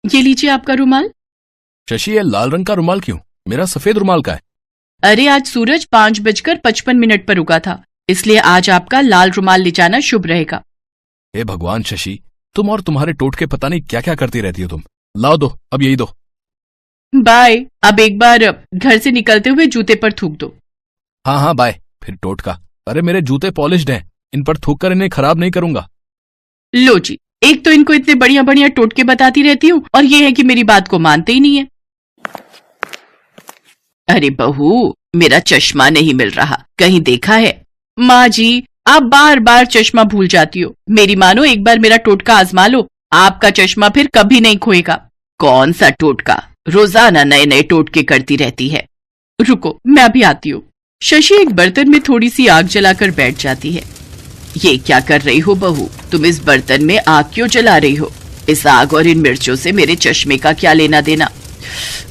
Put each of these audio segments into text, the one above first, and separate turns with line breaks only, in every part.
ये लीजिए आपका रुमाल।
शशि, ये लाल रंग का रुमाल क्यों? मेरा सफेद रुमाल का है।
अरे आज सूरज 5:55 पर उगा था, इसलिए आज आपका लाल रुमाल ले जाना शुभ रहेगा।
हे भगवान शशि, तुम और तुम्हारे टोटके पता नहीं क्या क्या करती रहती हो तुम। लाओ दो, अब यही दो।
बाय। अब एक बार घर से निकलते हुए जूते पर थूक दो।
हाँ हाँ बाय। फिर टोटका। अरे मेरे जूते पॉलिश्ड हैं, इन पर थूक कर इन्हें खराब नहीं करूंगा।
लो जी, एक तो इनको इतने बढ़िया बढ़िया टोटके बताती रहती हूँ और ये है कि मेरी बात को मानते ही नहीं है। अरे बहू, मेरा चश्मा नहीं मिल रहा, कहीं देखा है? माँ जी, आप बार बार चश्मा भूल जाती हो। मेरी मानो, एक बार मेरा टोटका आजमा लो, आपका चश्मा फिर कभी नहीं खोएगा। कौन सा टोटका? रोजाना नए नए टोटके करती रहती है। रुको, मैं अभी आती हूँ। शशि एक बर्तन में थोड़ी सी आग जलाकर बैठ जाती है। ये क्या कर रही हो बहू? तुम इस बर्तन में आग क्यों जला रही हो? इस आग और इन मिर्चों से मेरे चश्मे का क्या लेना देना?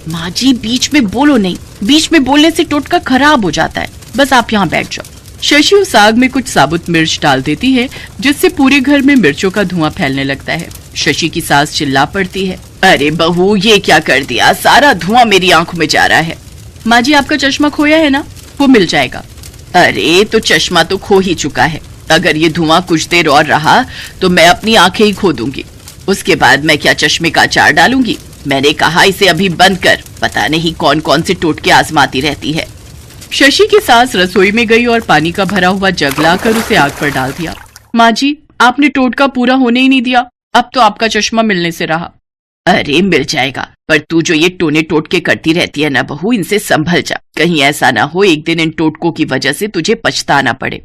माँ जी, बीच में बोलो नहीं, बीच में बोलने से टोटका खराब हो जाता है। बस आप यहाँ बैठ जाओ। शशि उस आग में कुछ साबुत मिर्च डाल देती है, जिससे पूरे घर में मिर्चों का धुआं फैलने लगता है। शशि की सास चिल्ला पड़ती है, अरे बहू, ये क्या कर दिया? सारा धुआं मेरी आंखों में जा रहा है। माँ जी, आपका चश्मा खोया है ना? वो मिल जाएगा। अरे तो चश्मा तो खो ही चुका है। अगर ये धुआं कुछ देर और रहा तो मैं अपनी आंखें ही खो दूंगी। उसके बाद मैं क्या चश्मे का अचार डालूंगी? मैंने कहा इसे अभी बंद कर। पता नहीं कौन कौन से टोटके आजमाती रहती है। शशि की सास रसोई में गई और पानी का भरा हुआ जग लाकर उसे आग पर डाल दिया। माँ जी, आपने टोटका पूरा होने ही नहीं दिया। अब तो आपका चश्मा मिलने से रहा। अरे मिल जाएगा, पर तू जो ये टोने टोटके करती रहती है ना बहू, इनसे संभल जा। कहीं ऐसा ना हो एक दिन इन टोटकों की वजह से तुझे पछताना पड़े।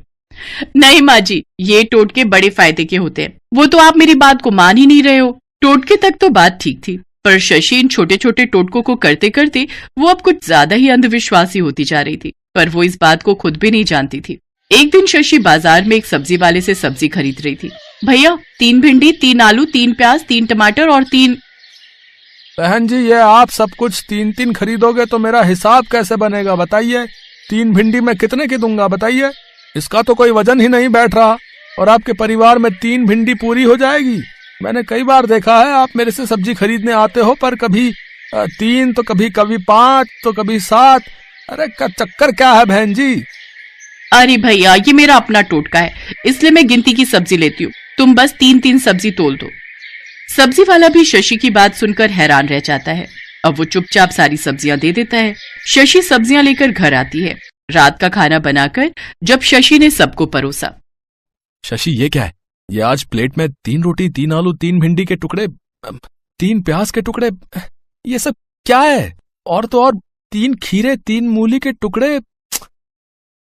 नहीं माँ जी, ये टोटके बड़े फायदे के होते हैं। वो तो आप मेरी बात को मान ही नहीं रहे हो। टोटके तक तो बात ठीक थी, पर शशि इन छोटे छोटे टोटकों को करते करते वो अब कुछ ज्यादा ही अंधविश्वासी होती जा रही थी। पर वो इस बात को खुद भी नहीं जानती थी। एक दिन शशि बाजार में एक सब्जी वाले से सब्जी खरीद रही थी। भैया, 3 भिंडी, 3 आलू, 3 प्याज, 3 टमाटर और 3।
बहन जी, ये आप सब कुछ 3-3 खरीदोगे तो मेरा हिसाब कैसे बनेगा बताइए? 3 भिंडी मैं कितने की दूंगा बताइए? इसका तो कोई वजन ही नहीं बैठ रहा। और आपके परिवार में 3 भिंडी पूरी हो जाएगी? मैंने कई बार देखा है, आप मेरे से सब्जी खरीदने आते हो, पर कभी 3 तो कभी 5 तो कभी 7। अरे का चक्कर क्या है बहन जी?
अरे भैया, ये मेरा अपना टोटका है, इसलिए मैं गिनती की सब्जी लेती हूँ। तुम बस 3-3 सब्जी तोल दो। सब्जी वाला भी शशि की बात सुनकर हैरान रह जाता है। अब वो चुपचाप सारी सब्जियां दे देता है। शशि सब्जियां लेकर घर आती है। रात का खाना बनाकर जब शशि ने सबको परोसा।
शशि, ये क्या है? ये आज प्लेट में 3 रोटी, 3 आलू, 3 भिंडी के टुकड़े, 3 प्याज के टुकड़े, ये सब क्या है? और तो और 3 खीरे, 3 मूली के टुकड़े।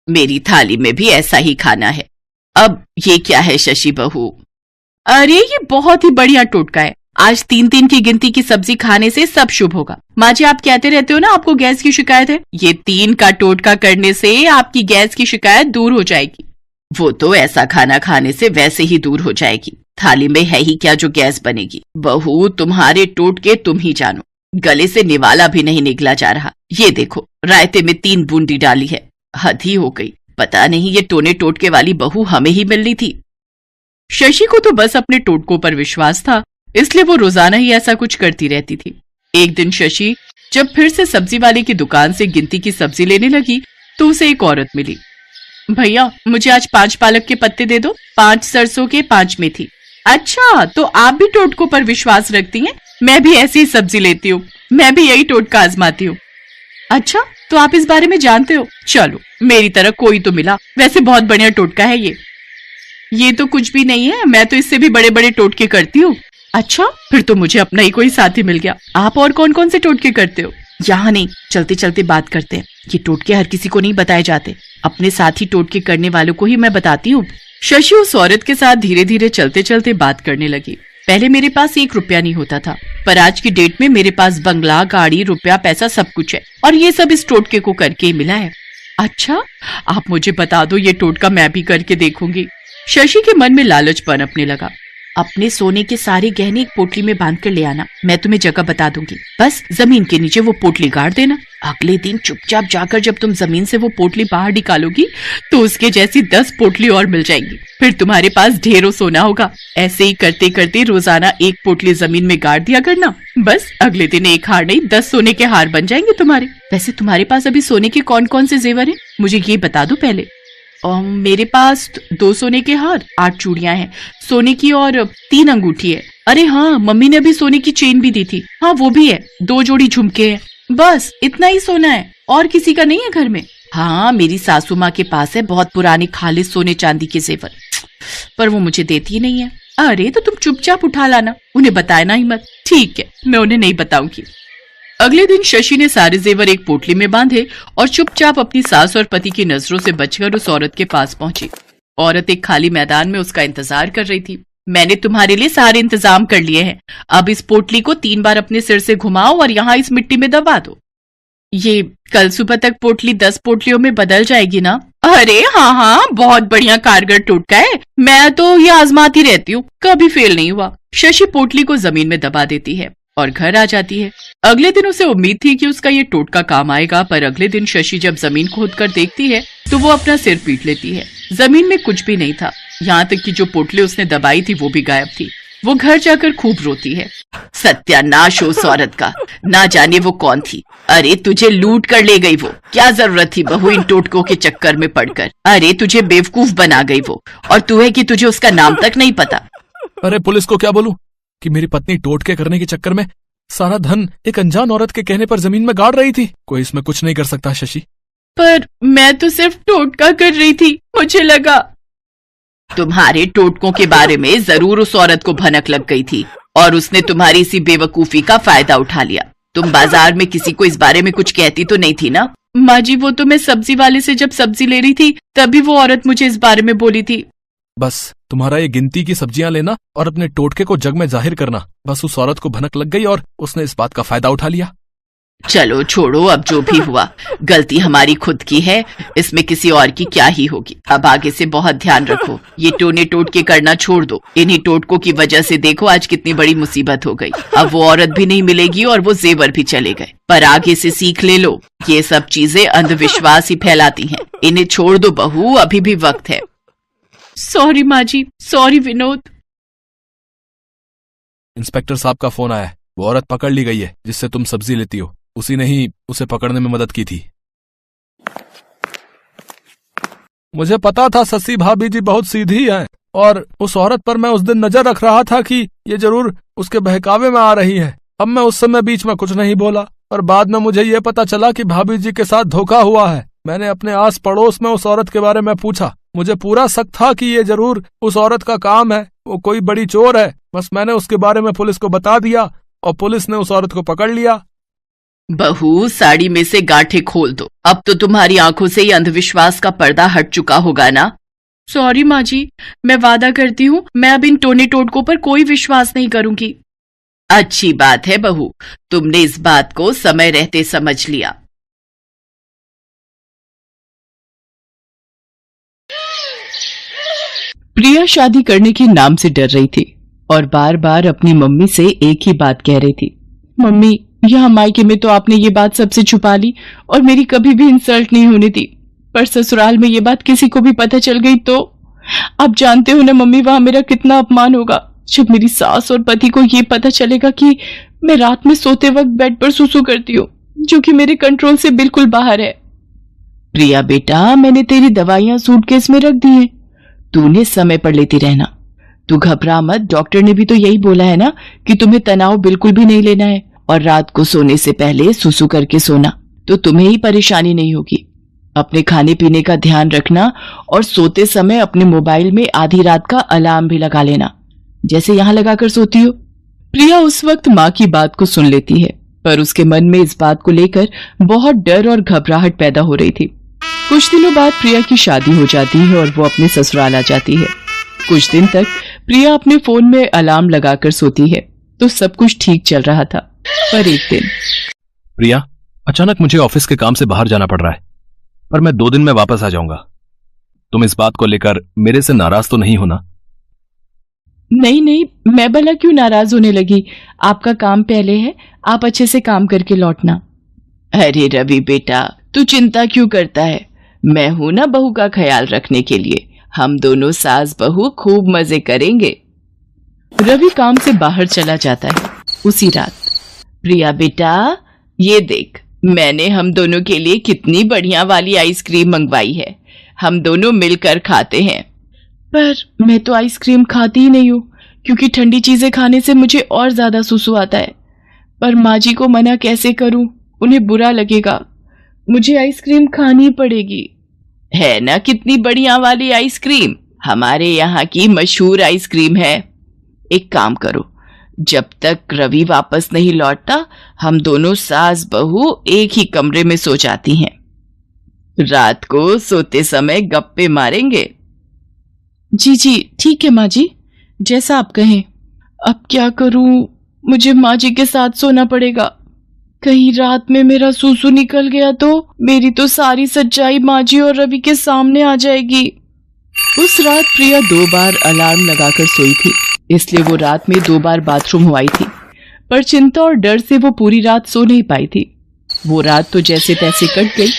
मेरी थाली में भी ऐसा ही खाना है। अब ये क्या है शशि बहू? अरे ये बहुत ही बढ़िया टोटका है। आज 3-3 की गिनती की सब्जी खाने से सब शुभ होगा। माँ जी, आप कहते रहते हो ना आपको गैस की शिकायत है। ये 3 का टोटका करने से आपकी गैस की शिकायत दूर हो जाएगी। वो तो ऐसा खाना खाने से वैसे ही दूर हो जाएगी। थाली में है ही क्या जो गैस बनेगी? बहू, तुम्हारे टोटके तुम ही जानो। गले से निवाला भी नहीं निकला जा रहा। ये देखो, रायते में 3 बूंदी डाली है। हद ही हो गई। पता नहीं ये टोने टोटके वाली बहू हमें ही मिलनी थी। शशि को तो बस अपने टोटकों पर विश्वास था, इसलिए वो रोजाना ही ऐसा कुछ करती रहती थी। एक दिन शशि जब फिर से सब्जी वाले की दुकान से गिनती की सब्जी लेने लगी तो उसे एक औरत मिली। भैया, मुझे आज 5 पालक के पत्ते दे दो, 5 सरसों के, 5 मेथी। अच्छा, तो आप भी टोटकों पर विश्वास रखती हैं? मैं भी ऐसी ही सब्जी लेती हूँ। मैं भी यही टोटका आजमाती हूँ। अच्छा, तो आप इस बारे में जानते हो? चलो, मेरी तरह कोई तो मिला। वैसे बहुत बढ़िया टोटका है ये तो कुछ भी नहीं है। मैं तो इससे भी बड़े बड़े टोटके करती हूँ। अच्छा, फिर तो मुझे अपना ही कोई साथी मिल गया। आप और कौन कौन से टोटके करते हो? यहाँ नहीं, चलते चलते बात करते हैं। ये टोटके हर किसी को नहीं बताए जाते, अपने साथी टोटके करने वालों को ही मैं बताती हूँ। शशि उस औरत के साथ धीरे धीरे चलते चलते बात करने लगी। पहले मेरे पास 1 रुपया नहीं होता था, पर आज की डेट में मेरे पास बंगला, गाड़ी, रुपया, पैसा सब कुछ है, और ये सब इस टोटके को करके ही मिला है। अच्छा, आप मुझे बता दो, ये टोटका मैं भी करके देखूंगी। शशि के मन में लालच पनपने लगा। अपने सोने के सारे गहने एक पोटली में बांध कर ले आना। मैं तुम्हें जगह बता दूंगी, बस जमीन के नीचे वो पोटली गाड़ देना। अगले दिन चुपचाप जाकर जब तुम जमीन से वो पोटली बाहर निकालोगी तो उसके जैसी 10 पोटली और मिल जाएंगी। फिर तुम्हारे पास ढेरों सोना होगा। ऐसे ही करते करते रोजाना एक पोटली जमीन में गाड़ दिया करना। बस अगले दिन एक हार नहीं 10 सोने के हार बन जाएंगे तुम्हारे। वैसे तुम्हारे पास अभी सोने के कौन कौन से जेवर हैं, मुझे ये बता दो पहले। मेरे पास 2 सोने के हार, 8 चूड़ियां हैं सोने की और 3 अंगूठी है। अरे हाँ, मम्मी ने अभी सोने की चेन भी दी थी। हाँ वो भी है। 2 जोड़ी झुमके हैं। बस इतना ही सोना है, और किसी का नहीं है घर में। हाँ मेरी सासू माँ के पास है बहुत पुराने खालिस सोने चांदी के जेवर, पर वो मुझे देती ही नहीं है। अरे तो तुम चुपचाप उठा लाना, उन्हें बताना ही मत। ठीक है, मैं उन्हें नहीं बताऊंगी। अगले दिन शशि ने सारे जेवर एक पोटली में बांधे और चुपचाप अपनी सास और पति की नजरों से बचकर उस औरत के पास पहुंची। औरत एक खाली मैदान में उसका इंतजार कर रही थी। मैंने तुम्हारे लिए सारे इंतजाम कर लिए हैं, अब इस पोटली को 3 बार अपने सिर से घुमाओ और यहाँ इस मिट्टी में दबा दो। ये कल सुबह तक पोटली 10 पोटलियों में बदल जाएगी ना? अरे हाँ हाँ, बहुत बढ़िया कारगर टोटका है, मैं तो ये आजमाती रहती हूँ, कभी फेल नहीं हुआ। शशि पोटली को जमीन में दबा देती है और घर आ जाती है। अगले दिन उसे उम्मीद थी कि उसका ये टोटका काम आएगा, पर अगले दिन शशि जब जमीन खोद कर देखती है तो वो अपना सिर पीट लेती है। जमीन में कुछ भी नहीं था, यहाँ तक कि जो पोटली उसने दबाई थी वो भी गायब थी। वो घर जाकर खूब रोती है। सत्यानाश हो उस औरत का, ना जाने वो कौन थी। अरे तुझे लूट कर ले गई वो, क्या जरूरत थी बहू इन टोटकों के चक्कर में पड़कर। अरे तुझे बेवकूफ बना गई वो, और तू है कि तुझे उसका नाम तक नहीं पता।
अरे पुलिस को क्या बोलूं कि मेरी पत्नी टोटके करने के चक्कर में सारा धन एक अनजान औरत के कहने पर जमीन में गाड़ रही थी। कोई इसमें कुछ नहीं कर सकता शशि।
पर मैं तो सिर्फ टोटका कर रही थी, मुझे लगा। तुम्हारे टोटकों के बारे में जरूर उस औरत को भनक लग गई थी और उसने तुम्हारी इसी बेवकूफी का फायदा उठा लिया। तुम बाजार में किसी को इस बारे में कुछ कहती तो नहीं थी ना? माँ जी, वो तो मैं सब्जी वाले से जब सब्जी ले रही थी तभी वो औरत मुझे इस बारे में बोली थी।
बस तुम्हारा ये गिनती की सब्जियां लेना और अपने टोटके को जग में जाहिर करना, बस उस औरत को भनक लग गई और उसने इस बात का फायदा उठा लिया।
चलो छोड़ो, अब जो भी हुआ गलती हमारी खुद की है, इसमें किसी और की क्या ही होगी। अब आगे से बहुत ध्यान रखो, ये टोने टोटके करना छोड़ दो। इन्हीं टोटकों की वजह से देखो आज कितनी बड़ी मुसीबत हो गई। अब वो औरत भी नहीं मिलेगी और वो जेवर भी चले गए। पर आगे से सीख ले लो, ये सब चीजें अंधविश्वास ही फैलाती हैं। इन्हें छोड़ दो बहू, अभी भी वक्त है। सॉरी माँ जी, सॉरी विनोद।
इंस्पेक्टर साहब का फोन आया, वो औरत पकड़ ली गई है जिससे तुम सब्जी लेती हो। उसी ने ही उसे पकड़ने में मदद की थी। मुझे पता था शशि भाभी जी बहुत सीधी हैं और उस औरत पर मैं उस दिन नजर रख रहा था कि ये जरूर उसके बहकावे में आ रही है। अब मैं उस समय बीच में कुछ नहीं बोला, और बाद में मुझे ये पता चला कि भाभी जी के साथ धोखा हुआ है। मैंने अपने आस पड़ोस में उस औरत के बारे में पूछा। मुझे पूरा शक था कि ये जरूर उस औरत का काम है, वो कोई बड़ी चोर है। बस मैंने उसके बारे में पुलिस को बता दिया और पुलिस ने उस औरत को पकड़ लिया।
बहू, साड़ी में से गांठें खोल दो, अब तो तुम्हारी आंखों से ये अंधविश्वास का पर्दा हट चुका होगा ना? सॉरी माँ जी, मैं वादा करती हूँ मैं अब इन टोने टोटकों पर कोई विश्वास नहीं करूंगी। अच्छी बात है बहू, तुमने इस बात को समय रहते समझ लिया। प्रिया शादी करने के नाम से डर रही थी और बार बार अपनी मम्मी से एक ही बात कह रही थी। मम्मी, यहाँ मायके में तो आपने ये बात सबसे छुपा ली और मेरी कभी भी इंसल्ट नहीं होनी थी, पर ससुराल में ये बात किसी को भी पता चल गई तो आप जानते हो ना मम्मी, वहां मेरा कितना अपमान होगा। जब मेरी सास और पति को ये पता चलेगा कि मैं रात में सोते वक्त बेड पर सुसु करती हूँ, जो कि मेरे कंट्रोल से बिल्कुल बाहर है। प्रिया बेटा, मैंने तेरी दवाइयां सूटकेस में रख दी हैं, तूने समय पर लेती रहना। तू घबरा मत, डॉक्टर ने भी तो यही बोला है ना कि तुम्हें तनाव बिल्कुल भी नहीं लेना है, और रात को सोने से पहले सुसु करके सोना, तो तुम्हें ही परेशानी नहीं होगी। अपने खाने पीने का ध्यान रखना और सोते समय अपने मोबाइल में आधी रात का अलार्म भी लगा लेना, जैसे यहाँ लगाकर सोती हो। प्रिया उस वक्त माँ की बात को सुन लेती है, पर उसके मन में इस बात को लेकर बहुत डर और घबराहट पैदा हो रही थी। कुछ दिनों बाद प्रिया की शादी हो जाती है और वो अपने ससुराल आ जाती है। कुछ दिन तक प्रिया अपने फोन में अलार्म लगाकर सोती है तो सब कुछ ठीक चल रहा था, पर एक दिन
प्रिया, अचानक मुझे ऑफिस के काम से बाहर जाना पड़ रहा है, पर मैं 2 दिन में वापस आ जाऊंगा। तुम इस बात को लेकर मेरे से नाराज तो नहीं होना?
नहीं नहीं, मैं भला क्यों नाराज होने लगी? आपका काम पहले है, आप अच्छे से काम करके लौटना। अरे रवि बेटा, तू चिंता क्यों करता है? मैं हूं ना बहू का ख्याल रखने के लिए। हम दोनों सास बहू खूब मजे करेंगे। रवि काम से बाहर चला जाता है। उसी रात, प्रिया बेटा, ये देख, मैंने हम दोनों के लिए कितनी बढ़िया वाली आइसक्रीम मंगवाई है। हम दोनों मिलकर खाते हैं। पर मैं तो आइसक्रीम खाती ही नहीं हूँ, क्योंकि ठंडी चीजें खाने से मुझे और ज्यादा सुसु आता है। पर माँ जी को मना कैसे करूं? उन्हें बुरा लगेगा। मुझे आइसक्रीम खानी पड़ेगी। है ना कितनी बढ़िया वाली आइसक्रीम, हमारे यहाँ की मशहूर आइसक्रीम है। एक काम करो, जब तक रवि वापस नहीं लौटता, हम दोनों सास बहू एक ही कमरे में सो जाती हैं। रात को सोते समय गप्पे मारेंगे। जी जी ठीक है माँ जी, जैसा आप कहें। अब क्या करूं? मुझे माँ जी के साथ सोना पड़ेगा। कहीं रात में मेरा सूसू निकल गया तो मेरी तो सारी सच्चाई माँ जी और रवि के सामने आ जाएगी। उस रात प्रिया 2 बार अलार्म लगाकर सोई थी, इसलिए वो रात में 2 बार बाथरूम हो आई थी। पर चिंता और डर से वो पूरी रात सो नहीं पाई थी। वो रात तो जैसे तैसे कट गई।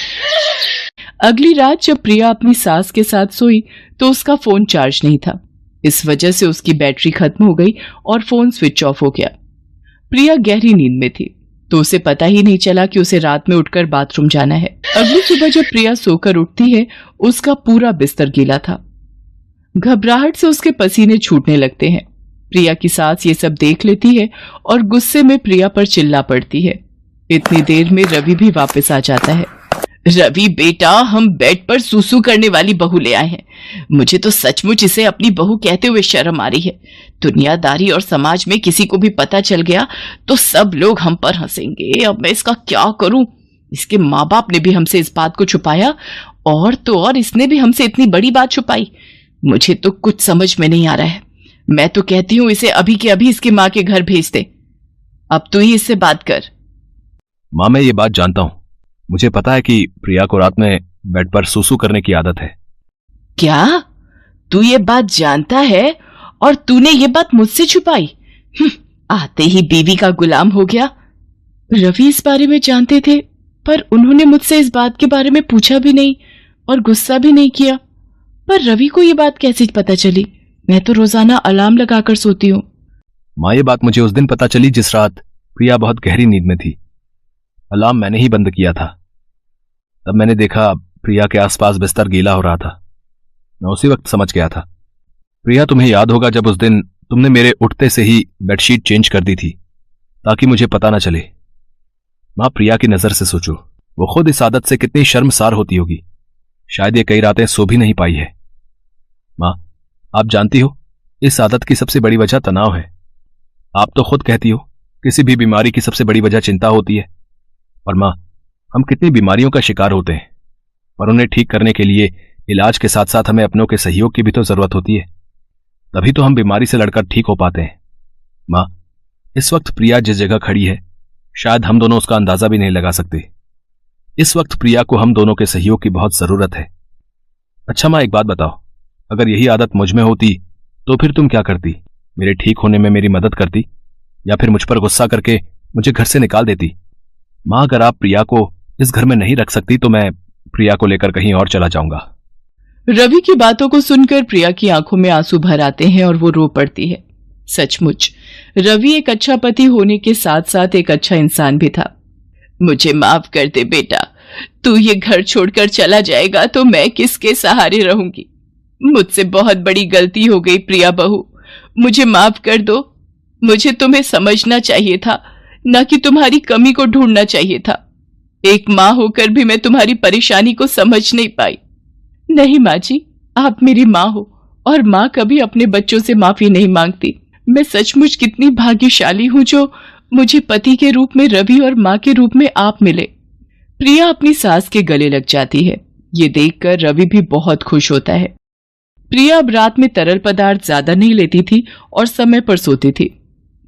अगली रात जब प्रिया अपनी सास के साथ सोई तो उसका फोन चार्ज नहीं था। इस वजह से उसकी बैटरी खत्म हो गई और फोन स्विच ऑफ हो गया। प्रिया गहरी नींद में थी, तो उसे पता ही नहीं चला कि उसे रात में उठकर बाथरूम जाना है। अगली सुबह जब प्रिया सोकर उठती है, उसका पूरा बिस्तर गीला था। घबराहट से उसके पसीने छूटने लगते हैं। प्रिया की सास ये सब देख लेती है और गुस्से में प्रिया पर चिल्ला पड़ती है। इतनी देर में रवि भी वापस आ जाता है। रवि बेटा, हम बेड पर सूसू करने वाली बहू ले आए हैं। मुझे तो सचमुच इसे अपनी बहू कहते हुए शर्म आ रही है। दुनियादारी और समाज में किसी को भी पता चल गया तो सब लोग हम पर हंसेंगे। अब मैं इसका क्या करूं? इसके माँ बाप ने भी हमसे इस बात को छुपाया, और तो और इसने भी हमसे इतनी बड़ी बात छुपाई। मुझे तो कुछ समझ में नहीं आ रहा है। मैं तो कहती हूँ इसे अभी के अभी इसकी माँ के घर भेज दे। अब तू ही इससे बात कर।
माँ, मैं ये बात जानता हूँ। मुझे पता है कि प्रिया को रात में बेड पर सूसू करने की आदत है।
क्या तू ये बात जानता है और तूने ये बात मुझसे छुपाई? आते ही बीवी का गुलाम हो गया। रवि इस बारे में जानते थे, पर उन्होंने मुझसे इस बात के बारे में पूछा भी नहीं और गुस्सा भी नहीं किया। पर रवि को ये बात कैसे पता चली? मैं तो रोजाना अलार्म लगाकर सोती हूँ।
माँ, ये बात मुझे उस दिन पता चली जिस रात प्रिया बहुत गहरी नींद में थी। अलार्म मैंने ही बंद किया था। तब मैंने देखा प्रिया के आसपास बिस्तर गीला हो रहा था। मैं उसी वक्त समझ गया था। प्रिया, तुम्हें याद होगा जब उस दिन तुमने मेरे उठते से ही बेडशीट चेंज कर दी थी ताकि मुझे पता ना चले। माँ, प्रिया की नजर से सोचो, वो खुद इस आदत से कितनी शर्मसार होती होगी। शायद ये कई रातें सो भी नहीं पाई है। माँ, आप जानती हो इस आदत की सबसे बड़ी वजह तनाव है। आप तो खुद कहती हो किसी भी बीमारी की सबसे बड़ी वजह चिंता होती है। और माँ, हम कितनी बीमारियों का शिकार होते हैं, पर उन्हें ठीक करने के लिए इलाज के साथ साथ हमें अपनों के सहयोग की भी तो जरूरत होती है। तभी तो हम बीमारी से लड़कर ठीक हो पाते हैं। माँ, इस वक्त प्रिया जिस जगह खड़ी है, शायद हम दोनों उसका अंदाजा भी नहीं लगा सकते। इस वक्त प्रिया को हम दोनों के सहयोग की बहुत जरूरत है। अच्छा माँ, एक बात बताओ, अगर यही आदत मुझ में होती तो फिर तुम क्या करती? मेरे ठीक होने में मेरी मदद करती या फिर मुझ पर गुस्सा करके मुझे घर से निकाल देती? माँ, अगर आप प्रिया को इस घर में नहीं रख सकती तो मैं प्रिया को लेकर कहीं और चला जाऊंगा।
रवि की बातों को सुनकर प्रिया की आंखों में आंसू भर आते हैं और वो रो पड़ती है। सचमुच रवि एक अच्छा पति होने के साथ साथ एक अच्छा इंसान भी था। मुझे माफ कर दे बेटा, तू ये घर छोड़कर चला जाएगा तो मैं किसके सहारे रहूंगी? मुझसे बहुत बड़ी गलती हो गई प्रिया बहू, मुझे माफ कर दो। मुझे तुम्हें समझना चाहिए था, न कि तुम्हारी कमी को ढूंढना चाहिए था। एक माँ होकर भी मैं तुम्हारी परेशानी को समझ नहीं पाई। नहीं माँ जी, आप मेरी माँ हो और माँ कभी अपने बच्चों से माफी नहीं मांगती। मैं सचमुच कितनी भाग्यशाली हूँ जो मुझे पति के रूप में रवि और माँ के रूप में आप मिले। प्रिया अपनी सास के गले लग जाती है। ये देखकर रवि भी बहुत खुश होता है। प्रिया अब रात में तरल पदार्थ ज्यादा नहीं लेती थी और समय पर सोती थी।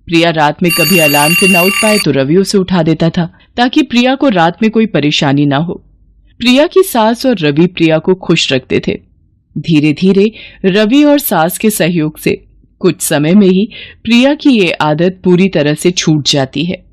प्रिया रात में कभी अलार्म से ना उठ पाए तो रवि उसे उठा देता था ताकि प्रिया को रात में कोई परेशानी ना हो। प्रिया की सास और रवि प्रिया को खुश रखते थे। धीरे धीरे रवि और सास के सहयोग से कुछ समय में ही प्रिया की ये आदत पूरी तरह से छूट जाती है।